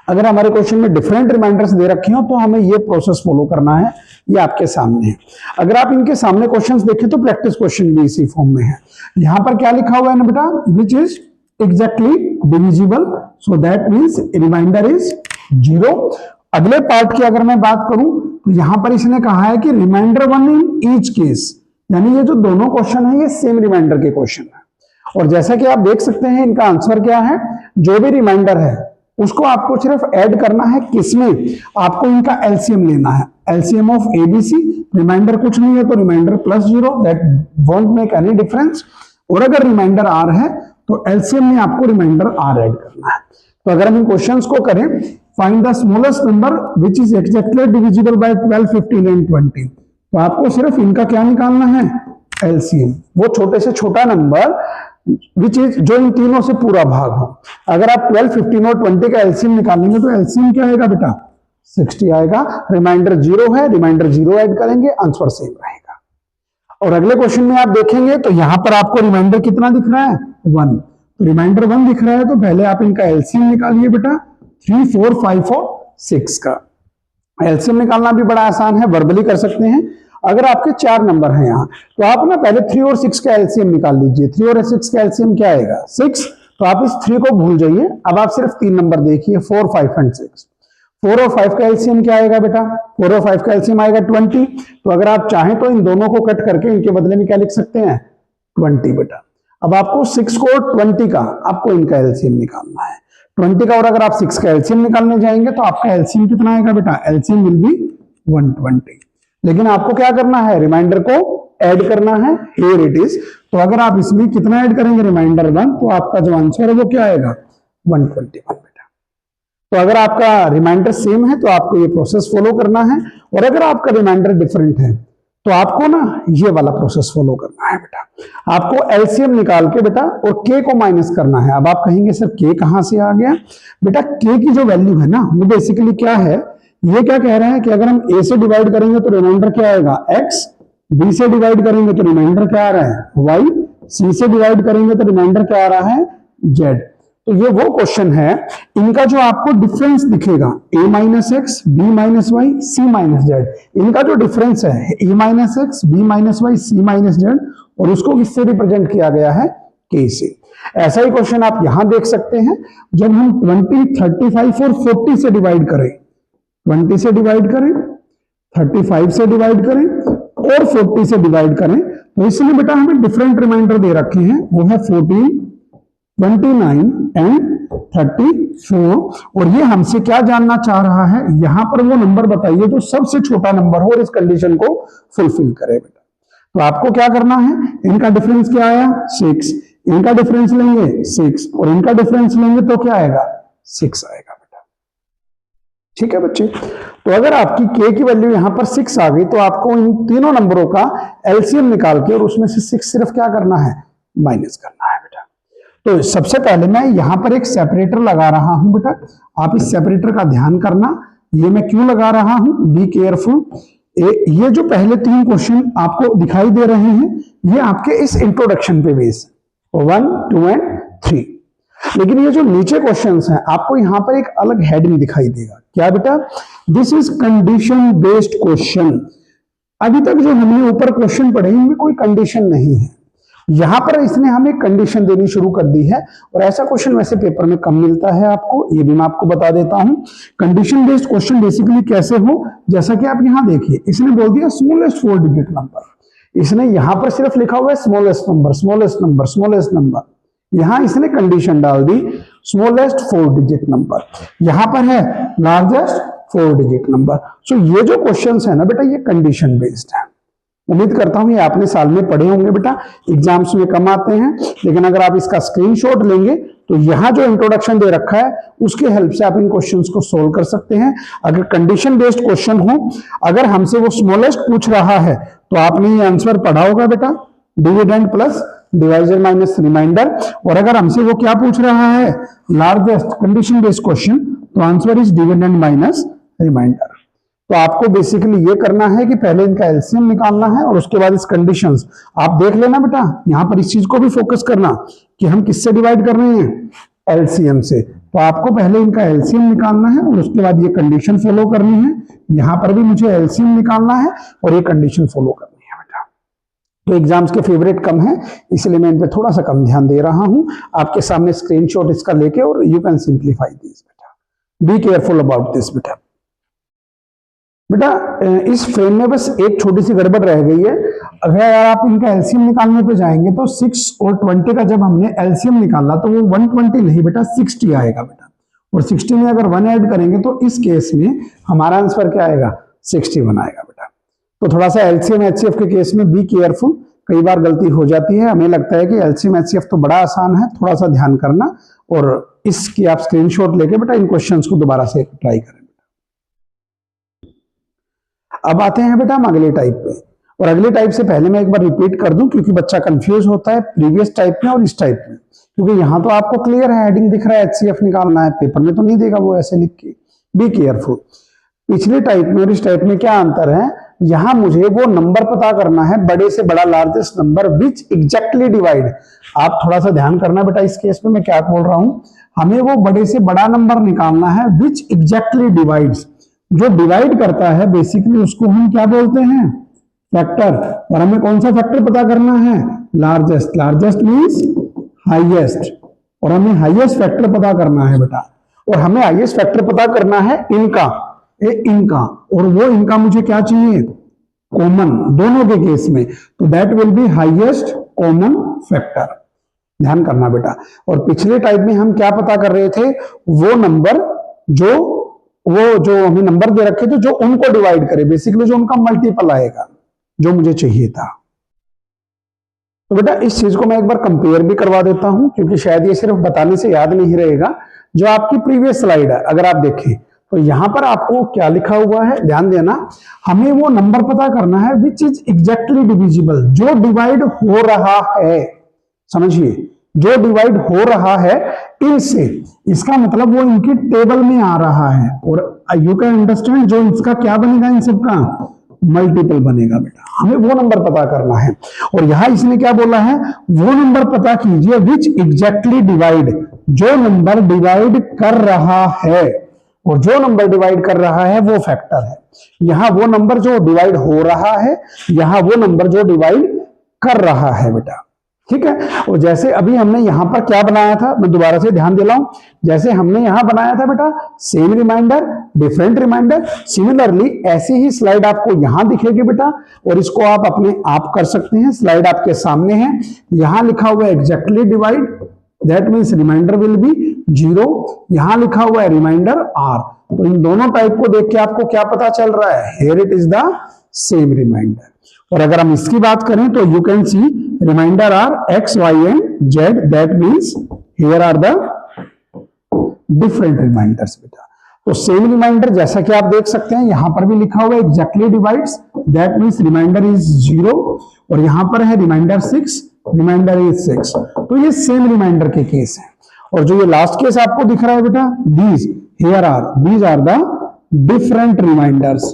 अगर हमारे क्वेश्चन में डिफरेंट रिमाइंडर्स दे रखे हो तो हमें ये प्रोसेस फॉलो करना है, ये आपके सामने है। अगर आप इनके सामने क्वेश्चंस देखें तो प्रैक्टिस क्वेश्चन भी इसी फॉर्म में है। यहां पर क्या लिखा हुआ है ना बेटा, which is exactly divisible, so that means remainder is 0। अगले पार्ट की अगर मैं बात करूं तो यहां पर इसने कहा है कि रिमाइंडर 1 इन ईच केस, यानी ये जो दोनों क्वेश्चन है ये सेम रिमाइंडर के क्वेश्चन है। और जैसा कि आप देख सकते हैं इनका आंसर क्या है, जो भी रिमाइंडर है उसको आपको सिर्फ ऐड करना है, किसमें, आपको इनका एलसीएम लेना है, एलसीएम ऑफ एबीसी। रिमाइंडर कुछ नहीं है तो remainder plus 0, that won't make any difference. और अगर रिमाइंडर आर है तो एलसीएम में आपको रिमाइंडर आर ऐड करना है। तो अगर हम इन क्वेश्चंस को करें, find the smallest number which is exactly divisible by 12, 15 and 20, तो आपको सिर्फ इनका क्या निकालना है, एलसीएम, वो छोटे से छोटा नंबर विच इज जो इन तीनों से पूरा भाग हो। अगर आप 12, 15 और 20 का एलसीएम निकालेंगे तो एलसीएम क्या आएगा बेटा, 60 आएगा। रिमाइंडर 0 है, रिमाइंडर 0 ऐड करेंगे, आंसर सेम रहेगा। और अगले क्वेश्चन में आप देखेंगे तो यहां पर आपको रिमाइंडर कितना दिख रहा है, 1, तो रिमाइंडर 1 दिख रहा है तो पहले आप इनका एलसीएम निकालिए बेटा, 3, 4, 5 और 6 का एलसीएम निकालना भी बड़ा आसान है, वर्बली कर सकते हैं। अगर आपके 4 नंबर हैं यहाँ तो आप ना पहले 3 और 6 का एलसीएम निकाल लीजिए। 3 और 6 का एलसीएम क्या आएगा, 6, तो आप इस 3 को भूल जाइए, अब आप सिर्फ 3 नंबर देखिए, 4, 5 एंड 6। 4 और 5 का एलसीएम क्या आएगा बेटा, 4 और 5 का एलसीएम आएगा 20। तो अगर आप चाहें तो इन दोनों को कट करके इनके बदले में क्या लिख सकते हैं, 20 बेटा। अब आपको 6 को और 20 का आपको इनका एलसीएम निकालना है। 20 का और अगर आप 6 का एलसीएम निकालने जाएंगे तो आपका एलसीएम कितना आएगा बेटा, एलसीएम विल बी 120। लेकिन आपको क्या करना है, रिमाइंडर को ऐड करना है, हियर इट इज। तो अगर आप इसमें कितना ऐड करेंगे, रिमाइंडर 1, तो आपका जो आंसर है वो क्या आएगा, 121 बेटा। तो अगर आपका रिमाइंडर सेम है तो आपको ये प्रोसेस फॉलो करना है, और अगर आपका रिमाइंडर डिफरेंट है तो आपको ना ये वाला प्रोसेस फॉलो करना है बेटा। आपको एलसीएम निकाल के बेटा और के को माइनस करना है। अब आप कहेंगे सर के कहां से आ गया, बेटा के की जो वैल्यू है ना वो बेसिकली क्या है, ये क्या कह रहा है कि अगर हम a से डिवाइड करेंगे तो रिमाइंडर क्या आएगा, x, b से डिवाइड करेंगे तो रिमाइंडर क्या आ रहा है, y, c से डिवाइड करेंगे तो रिमाइंडर क्या आ रहा है, z। तो ये वो क्वेश्चन है, इनका जो आपको डिफरेंस दिखेगा a minus X, b minus Y, c minus Z, इनका जो डिफरेंस है a minus X, b minus Y, c minus Z, और उसको किससे रिप्रेजेंट किया गया है, k से। ऐसा ही क्वेश्चन आप यहां देख सकते हैं, जब हम 20, 35 और 40 से डिवाइड करें, 20 से डिवाइड करें, 35 से डिवाइड करें और 40 से डिवाइड करें, तो इसलिए बेटा हमें डिफरेंट रिमाइंडर दे रखे हैं, वो है 14, 29 एंड 34। और ये हमसे क्या जानना चाह रहा है, यहां पर वो नंबर बताइए जो सबसे छोटा नंबर हो और इस कंडीशन को फुलफिल करे बेटा। तो आपको क्या करना है, इनका डिफरेंस क्या आया, 6, इनका डिफरेंस लेंगे 6 और इनका डिफरेंस लेंगे तो क्या आएगा, 6 आएगा। ठीक है बच्चे, तो अगर आपकी k की वैल्यू यहां पर 6 आ गई तो आपको इन तीनों नंबरों का एलसीएम निकाल के और उसमें से 6 सिर्फ क्या करना है, माइनस करना है बेटा। तो सबसे पहले मैं यहां पर एक सेपरेटर लगा रहा हूं बेटा, आप इस सेपरेटर का ध्यान करना, ये मैं क्यों लगा रहा हूं, बी केयरफुल। ये जो पहले 3 क्वेश्चन आपको दिखाई दे रहे हैं ये आपके इस इंट्रोडक्शन पे बेस 1, 2 एंड 3। लेकिन ये जो नीचे क्वेश्चंस हैं आपको यहां पर एक अलग हेडिंग दिखाई देगा, क्या बेटा, this is condition based question. अभी तक जो हमने ऊपर क्वेश्चन पढ़े इनमें कोई कंडीशन नहीं है, यहां पर इसने हमें कंडीशन देनी शुरू कर दी है। और ऐसा क्वेश्चन वैसे पेपर में कम मिलता है आपको, ये भी मैं आपको बता देता हूं। कंडीशन बेस्ड क्वेश्चन बेसिकली कैसे हो, जैसा कि आप यहां देखिए, इसने बोल दिया स्मॉलेस्ट 4 डिजिट नंबर, इसने यहां पर सिर्फ लिखा हुआ है smallest number, smallest number, smallest number, यहां इसने कंडीशन डाल दी स्मॉलेस्ट 4 डिजिट नंबर, यहां पर है लार्जेस्ट 4 डिजिट नंबर। सो ये जो क्वेश्चंस है ना बेटा ये कंडीशन बेस्ड है। उम्मीद करता हूं ये आपने साल में पढ़े होंगे बेटा, एग्जाम्स में कम आते हैं, लेकिन अगर आप इसका स्क्रीनशॉट लेंगे तो यहाँ जो इंट्रोडक्शन दे रखा है उसके हेल्प से आप इन क्वेश्चंस को सोल्व कर सकते हैं। अगर कंडीशन बेस्ड क्वेश्चन हो, अगर हमसे वो स्मॉलेस्ट पूछ रहा है तो आपने ये आंसर पढ़ा होगा बेटा, dividend plus divisor minus remainder. और अगर हमसे वो क्या पूछ रहा है, लार्जेस्ट कंडीशन बेस्ड क्वेश्चन, तो answer is dividend minus remainder. तो आपको बेसिकली ये करना है कि पहले इनका एलसीएम निकालना है और उसके बाद इस कंडीशंस आप देख लेना बेटा। यहां पर इस चीज को भी फोकस करना कि हम किससे डिवाइड कर रहे हैं, एलसीएम से। तो आपको पहले इनका एलसीएम निकालना है और उसके बाद ये कंडीशन फॉलो करनी है। यहां पर भी मुझे एलसीएम निकालना है और ये कंडीशन फॉलो करनी है बेटा। तो एग्जाम्स के फेवरेट कम है, इसलिए मैं इन पे थोड़ा सा कम ध्यान दे रहा हूं। आपके सामने स्क्रीनशॉट इसका लेके, और यू कैन सिंप्लीफाई दिस बेटा, बी केयरफुल अबाउट दिस बेटा। बेटा इस फ्रेम में बस एक छोटी सी गड़बड़ रह गई है। अगर आप इनका एलसीएम निकालने पे जाएंगे तो 6 और 20 का जब हमने एलसीएम निकाला तो वो 120 नहीं बेटा 60 आएगा बेटा, और 60 में अगर 1 ऐड करेंगे तो इस केस में हमारा आंसर क्या आएगा, 61 आएगा बेटा। तो थोड़ा सा एलसीएम एचसीएफ के केस में बी केयरफुल, कई बार गलती हो जाती है। हमें लगता है कि एलसीएम एचसीएफ तो बड़ा आसान है, थोड़ा सा ध्यान करना और इसकी आप स्क्रीनशॉट लेके बेटा इन क्वेश्चंस को दोबारा से ट्राई करें। अब आते हैं बेटा हम अगले टाइप पे, और अगले टाइप से पहले मैं एक बार रिपीट कर दूं क्योंकि बच्चा कंफ्यूज होता है प्रीवियस टाइप में और इस टाइप में, क्योंकि यहां तो आपको क्लियर है, हेडिंग दिख रहा है, एचसीएफ निकालना है, पेपर में तो नहीं देगा वो ऐसे लिख के। Be careful. पिछले टाइप में और इस टाइप में क्या अंतर है, यहां मुझे वो नंबर पता करना है, बड़े से बड़ा largest number which exactly divide. आप थोड़ा सा ध्यान करना बेटा, इस केस में मैं क्या बोल रहा हूं, हमें वो बड़े से बड़ा नंबर निकालना है विच एग्जैक्टली डिवाइड्स, जो डिवाइड करता है बेसिकली उसको हम क्या बोलते हैं, फैक्टर। और हमें कौन सा फैक्टर पता करना है, लार्जेस्ट। लार्जेस्ट मींस हाईएस्ट, और हमें हाईएस्ट फैक्टर पता करना है बेटा। और हमें हाईएस्ट फैक्टर पता करना है इनका, इनका, और वो इनका मुझे क्या चाहिए, कॉमन, दोनों के केस में। तो that will B highest common factor, ध्यान करना बेटा। और पिछले टाइप में हम क्या पता कर रहे थे, वो नंबर जो हमें नंबर दे रखे थे जो उनको डिवाइड करे, बेसिकली जो उनका मल्टीपल आएगा, जो मुझे चाहिए था। तो बेटा इस चीज को मैं एक बार कंपेयर भी करवा देता हूं, क्योंकि शायद ये सिर्फ बताने से याद नहीं रहेगा। जो आपकी प्रीवियस स्लाइड है अगर आप देखें तो यहां पर आपको क्या लिखा हुआ है, ध्यान देना, हमें वो नंबर पता करना है विच इज एग्जैक्टली डिविजिबल, जो डिवाइड हो रहा है, समझिए, जो डिवाइड हो रहा है इनसे, इसका मतलब वो इनकी टेबल में आ रहा है। और यू कैन अंडरस्टैंड जो इसका क्या बनेगा, इन सबका मल्टीपल बनेगा बेटा। हमें वो नंबर पता करना है। और यहां इसने क्या बोला है, वो नंबर पता कीजिए विच एग्जैक्टली डिवाइड, जो नंबर डिवाइड कर रहा है, और जो नंबर डिवाइड कर रहा है वो फैक्टर है। यहां वो नंबर जो डिवाइड हो रहा है, यहां वो नंबर जो डिवाइड कर रहा है बेटा, ठीक है। और जैसे अभी हमने यहां पर क्या बनाया था, मैं दोबारा से ध्यान दिलाऊं, जैसे हमने यहां बनाया था बेटा same remainder different remainder, similarly ऐसी ही स्लाइड आपको यहां दिखेगी बेटा, और इसको आप अपने आप कर सकते हैं। स्लाइड आपके सामने है, यहां लिखा हुआ है exactly divide, that means remainder will be 0, यहां लिखा हुआ है रिमाइंडर आर। तो इन दोनों टाइप को देख के आपको क्या पता चल रहा है, here it is the same remainder. और अगर हम इसकी बात करें तो you can see remainder are X Y and Z, that means here are the different remainders बेटा। तो सेम रिमाइंडर जैसा कि आप देख सकते हैं यहां पर भी लिखा हुआ है exactly divides, that means remainder is 0, और यहां पर है रिमाइंडर 6, रिमाइंडर इज 6। तो ये सेम रिमाइंडर के केस है। और जो ये लास्ट केस आपको दिख रहा है बेटा, these are the different remainders.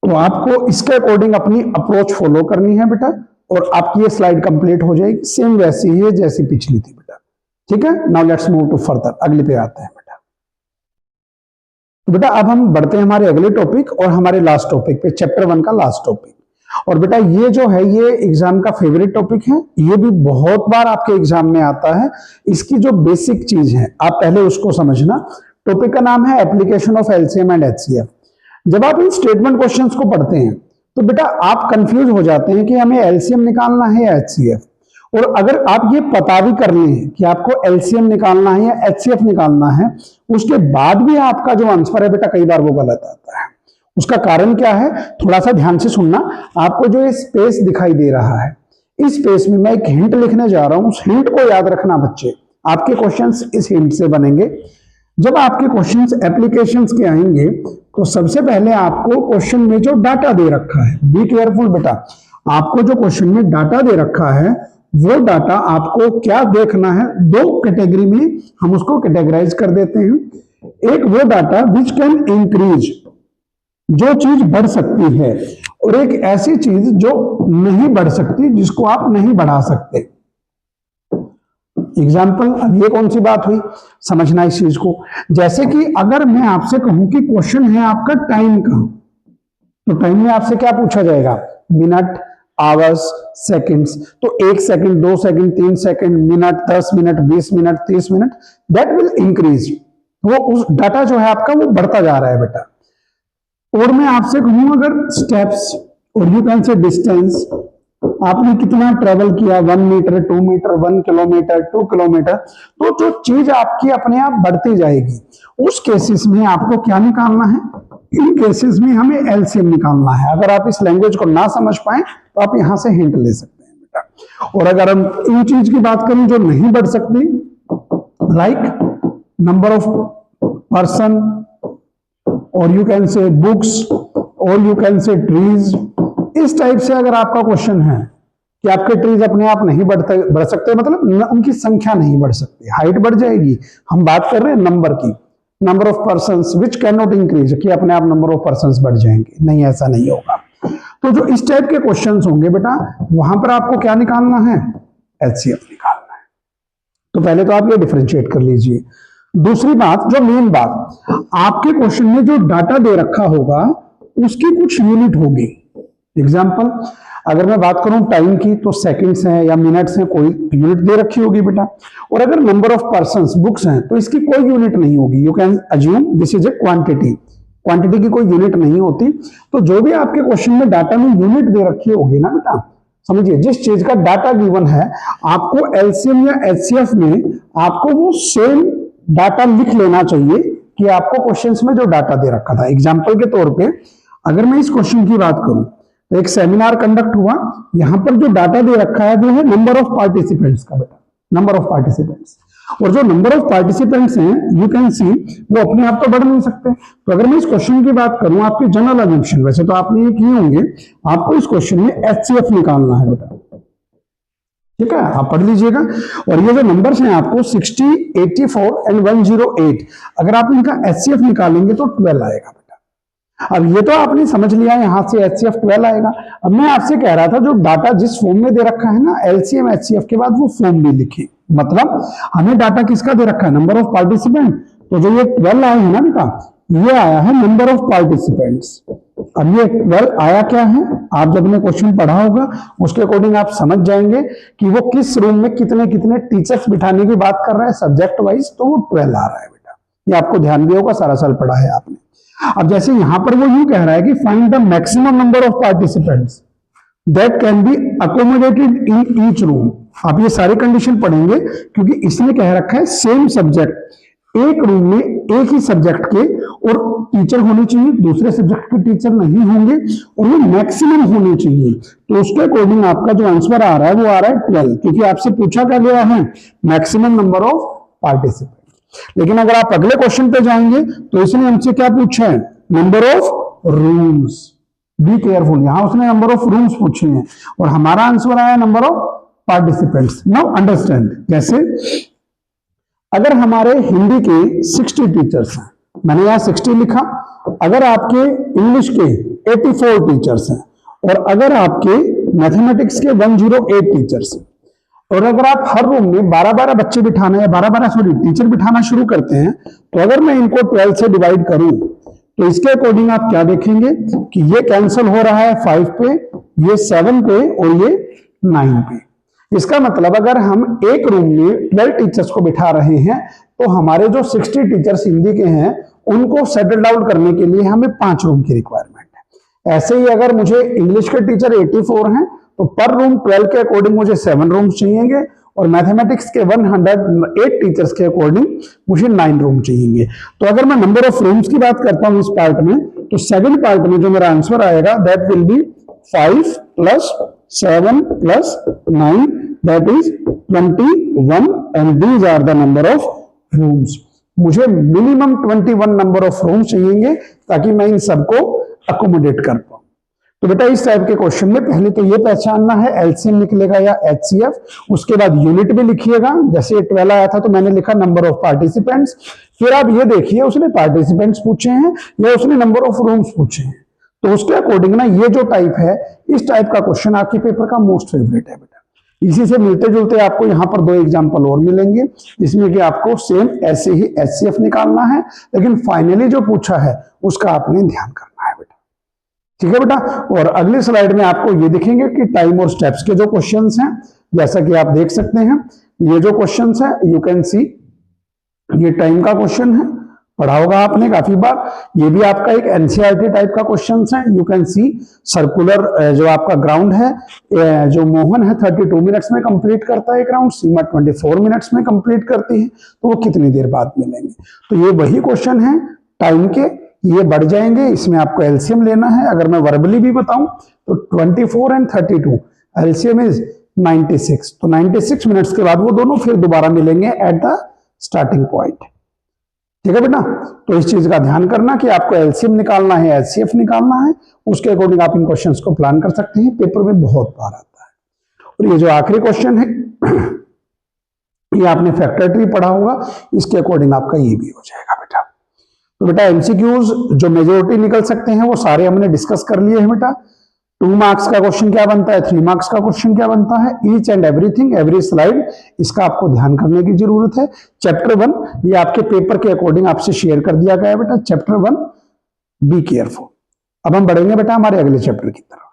तो आपको इसके अकॉर्डिंग अपनी अप्रोच फॉलो करनी है बेटा, और आपकी ये स्लाइड कंप्लीट हो जाएगी, सेम वैसी ही है जैसी पिछली थी बेटा, ठीक है। Now let's move to further, अगले पे आते हैं बेटा। तो बेटा अब हम बढ़ते हैं हमारे अगले टॉपिक और हमारे लास्ट टॉपिक पे, चैप्टर 1 का लास्ट टॉपिक। और बेटा ये जो है ये एग्जाम का फेवरेट टॉपिक है, ये भी बहुत बार आपके एग्जाम में आता है। इसकी जो बेसिक चीज है आप पहले उसको समझना। टॉपिक का नाम है application of LCM and HCF. जब आप इन स्टेटमेंट क्वेश्चंस को पढ़ते हैं तो बेटा आप कंफ्यूज हो जाते हैं कि हमें एलसीएम निकालना है या एचसीएफ। और अगर आप ये पता भी कर लें कि आपको एलसीएम निकालना है या एचसीएफ निकालना है, उसके बाद भी आपका जो आंसर है बेटा कई बार वो गलत आता है। उसका कारण क्या है, थोड़ा सा ध्यान से सुनना। आपको जो ये स्पेस दिखाई दे रहा है, इस स्पेस में मैं एक हिंट लिखने जा रहा हूं, उस हिंट को याद रखना बच्चे। आपके क्वेश्चंस इस हिंट से बनेंगे। जब आपके क्वेश्चंस एप्लीकेशंस के आएंगे तो सबसे पहले आपको क्वेश्चन में जो डाटा दे रखा है, बी केयरफुल बेटा, आपको जो क्वेश्चन में डाटा दे रखा है वो डाटा आपको क्या देखना है, दो कैटेगरी में हम उसको कैटेगराइज कर देते हैं। एक वो डाटा विच कैन इंक्रीज, जो चीज बढ़ सकती है, और एक ऐसी चीज जो नहीं बढ़ सकती, जिसको आप नहीं बढ़ा सकते। एग्जाम्पल, अब ये कौन सी बात हुई, समझना इस चीज को। जैसे कि अगर मैं आपसे कहूं कि क्वेश्चन है आपका टाइम का, तो टाइम में आपसे क्या पूछा जाएगा, मिनट, आवर्स, सेकंड्स। तो 1 second, 2 second, 3 second, minute, 10 minute, 20 minute, 30 minute, that will increase. वो उस डाटा जो है आपका वो बढ़ता जा रहा है बेटा। और मैं आपसे कहूं अगर स्टेप्स, और यू कैन से डिस्टेंस, आपने कितना ट्रेवल किया, 1 मीटर, 2 मीटर, 1 किलोमीटर, 2 किलोमीटर, तो जो चीज आपकी अपने आप बढ़ती जाएगी। उस केसेस में आपको क्या निकालना है, इन केसेस में हमें एलसीएम निकालना है। अगर आप इस लैंग्वेज को ना समझ पाए तो आप यहां से हिंट ले सकते हैं बेटा। और अगर हम इन चीज की बात करें जो नहीं बढ़ सकती, लाइक नंबर ऑफ पर्सन, और यू कैन से बुक्स, और यू कैन से ट्रीज, इस टाइप से अगर आपका क्वेश्चन है कि आपके ट्रीज अपने आप नहीं बढ़ सकते, मतलब उनकी संख्या नहीं बढ़ सकती, हाइट बढ़ जाएगी। हम बात कर रहे हैं नंबर की, number of persons which can not increase, कि अपने आप नंबर ऑफ पर्संस बढ़ जाएंगे, नहीं, ऐसा नहीं होगा। तो जो इस टाइप के क्वेश्चंस होंगे बेटा, वहां पर आपको क्या निकालना है, एचसीएफ निकालना है। तो पहले तो आप ये डिफरेंशिएट कर लीजिए। दूसरी बात, जो मेन बात, आपके क्वेश्चन में जो डाटा दे रखा होगा उसकी कुछ यूनिट होगी। एग्जाम्पल, अगर मैं बात करूं टाइम की तो सेकंड्स हैं या मिनट्स हैं, कोई यूनिट दे रखी होगी बेटा। और अगर नंबर ऑफ पर्संस, बुक्स हैं, तो इसकी कोई यूनिट नहीं होगी। You can assume this is a quantity, quantity की कोई यूनिट नहीं होती। तो जो भी आपके क्वेश्चन में डाटा में यूनिट दे रखी होगी ना बेटा, समझिए जिस चीज का डाटा गिवन है, आपको एलसीएम या एचसीएफ में आपको वो सेम डाटा लिख लेना चाहिए कि आपको क्वेश्चंस में जो डाटा दे रखा था। एग्जांपल के तौर पे अगर मैं इस क्वेश्चन की बात करूं, एक सेमिनार कंडक्ट हुआ, यहां पर जो डाटा दे रखा है वो है नंबर ऑफ पार्टिसिपेंट्स का बेटा, नंबर ऑफ पार्टिसिपेंट्स। और जो नंबर ऑफ पार्टिसिपेंट्स हैं, यू कैन सी, वो अपने आप तो बढ़ नहीं सकते। तो अगर मैं इस क्वेश्चन की बात करूं, आपके जनरल अजम्पशन, वैसे तो आपने ये किए होंगे, आपको इस क्वेश्चन में एचसीएफ निकालना है बेटा, ठीक है, आप पढ़ लीजिएगा। और ये जो नंबर्स हैं आपको 60, 84 एंड 108, अगर आप इनका एचसीएफ निकालेंगे तो 12 आएगा। अब ये तो आपने समझ लिया, यहां से एचसीएफ 12 आएगा। अब मैं आपसे कह रहा था जो डाटा जिस फॉर्म में दे रखा है ना, एलसीएम एचसीएफ के बाद वो फॉर्म भी लिखिए। मतलब हमें डाटा किसका दे रखा है, नंबर ऑफ पार्टिसिपेंट, तो जो ये 12 आए हैं ना बेटा, ये आया है नंबर ऑफ पार्टिसिपेंट्स। अब ये 12 आया क्या है, आप जब ने क्वेश्चन पढ़ा होगा उसके अकॉर्डिंग आप समझ जाएंगे कि वो किस रूम में कितने कितने टीचर्स बिठाने की बात कर रहा है सब्जेक्ट वाइज, तो वो 12 आ रहा है बेटा। ये आपको ध्यान भी होगा, सारा साल पढ़ा है आपने। अब जैसे यहां पर वो यूं कह रहा है कि find the maximum number of participants that can B accommodated in each room. आप ये सारे कंडीशन पढ़ेंगे क्योंकि इसने कह रखा है सेम सब्जेक्ट, एक रूम में एक ही सब्जेक्ट के और टीचर होने चाहिए, दूसरे सब्जेक्ट के टीचर नहीं होंगे, और वो मैक्सिमम होने चाहिए। तो उसके अकॉर्डिंग आपका जो आंसर आ रहा है वो आ रहा है 12, क्योंकि आपसे पूछा क्या गया है, मैक्सिमम नंबर ऑफ पार्टिसिपेंट। लेकिन अगर आप अगले क्वेश्चन पे जाएंगे तो इसने हमसे क्या पूछा है, number of rooms. Be careful, यहां उसने नंबर ऑफ रूम्स पूछे हैं और हमारा आंसर आया number of participants. Now understand, कैसे, अगर हमारे हिंदी के 60 टीचर्स हैं, मैंने यहां 60 लिखा, अगर आपके इंग्लिश के 84 टीचर्स हैं, और अगर आपके मैथमेटिक्स के 108 टीचर्स हैं, और अगर आप हर रूम में 12-12 बच्चे बिठाना या 12-12 टीचर बिठाना शुरू करते हैं, तो अगर मैं इनको 12 से डिवाइड करूं तो इसके अकॉर्डिंग आप क्या देखेंगे कि ये कैंसिल हो रहा है 5 पे, ये 7 पे और ये 9 पे। इसका मतलब अगर हम एक रूम में 12 टीचर्स को बिठा रहे हैं तो हमारे जो 60 टीचर्स हिंदी के हैं उनको सेटल आउट करने के लिए हमें 5 रूम की रिक्वायरमेंट है। ऐसे ही अगर मुझे इंग्लिश के टीचर 84 हैं तो पर रूम 12 के अकॉर्डिंग मुझे 7 रूम्स चाहिएंगे, और मैथमेटिक्स के 108 टीचर्स के अकॉर्डिंग मुझे 9 रूम चाहिए। तो अगर मैं नंबर ऑफ रूम्स की बात करता हूं इस पार्ट में, तो सेकंड पार्ट में जो मेरा आंसर आएगा that will be 5 + 7 + 9, that is 21 and these are the number of rooms. मुझे मिनिमम 21 नंबर ऑफ रूम चाहिए ताकि मैं इन सबको अकोमोडेट कर पाऊं। तो बेटा इस टाइप के क्वेश्चन में पहले तो ये पहचानना है एलसीएम निकलेगा या एचसीएफ, उसके बाद यूनिट भी लिखिएगा। जैसे 12 आया था तो मैंने लिखा नंबर ऑफ पार्टिसिपेंट्स। फिर आप ये देखिए उसने पार्टिसिपेंट्स पूछे हैं या उसने नंबर ऑफ रूम्स पूछे हैं, तो उसके अकॉर्डिंग ना ये जो टाइप है, इस टाइप का क्वेश्चन आपके पेपर का मोस्ट फेवरेट है बेटा। इसी से मिलते जुलते आपको यहाँ पर 2 एग्जाम्पल और मिलेंगे जिसमें कि आपको सेम ऐसे ही एचसीएफ निकालना है, लेकिन फाइनली जो पूछा है उसका आपने ध्यान करना है बेटा। ठीक है बेटा। और अगली स्लाइड में आपको ये दिखेंगे कि टाइम और स्टेप्स के जो क्वेश्चंस हैं, जैसा कि आप देख सकते हैं ये जो क्वेश्चंस है यू कैन सी, ये टाइम का क्वेश्चन है, पढ़ा होगा आपने काफी बार। ये भी आपका एक एनसीईआरटी टाइप का क्वेश्चन है। यू कैन सी सर्कुलर जो आपका ग्राउंड है, जो मोहन है 32 मिनट्स में कंप्लीट करता है एक राउंड, सीमा 24 मिनट्स में कंप्लीट करती है, तो वो कितनी देर बाद मिलेंगे। तो ये वही क्वेश्चन है टाइम के, ये बढ़ जाएंगे। इसमें आपको एलसीएम लेना है। अगर मैं वर्बली भी बताऊं तो 24 एंड 32 एलसीएम इज 96, तो 96 मिनट्स के बाद वो दोनों फिर दोबारा मिलेंगे एट द स्टार्टिंग पॉइंट। ठीक है बेटा। तो इस चीज का ध्यान करना कि आपको एलसीएम निकालना है, एचसीएफ निकालना है, उसके अकॉर्डिंग आप इन क्वेश्चंस को प्लान कर सकते हैं। पेपर में बहुत बार आता है। और ये जो आखिरी क्वेश्चन है ये आपने फैक्टर ट्री पढ़ा होगा, इसके अकॉर्डिंग आपका ये भी हो जाएगा बेटा। तो बेटा एमसीक्यूज जो मेजोरिटी निकल सकते हैं वो सारे हमने डिस्कस कर लिए हैं बेटा। 2 मार्क्स का क्वेश्चन क्या बनता है, 3 मार्क्स का क्वेश्चन क्या बनता है, each and everything, every slide, इसका आपको ध्यान करने की जरूरत है। चैप्टर 1 ये आपके पेपर के अकॉर्डिंग आपसे शेयर कर दिया गया है बेटा। Chapter 1 be careful. अब हम बढ़ेंगे बेटा हमारे अगले चैप्टर की तरफ।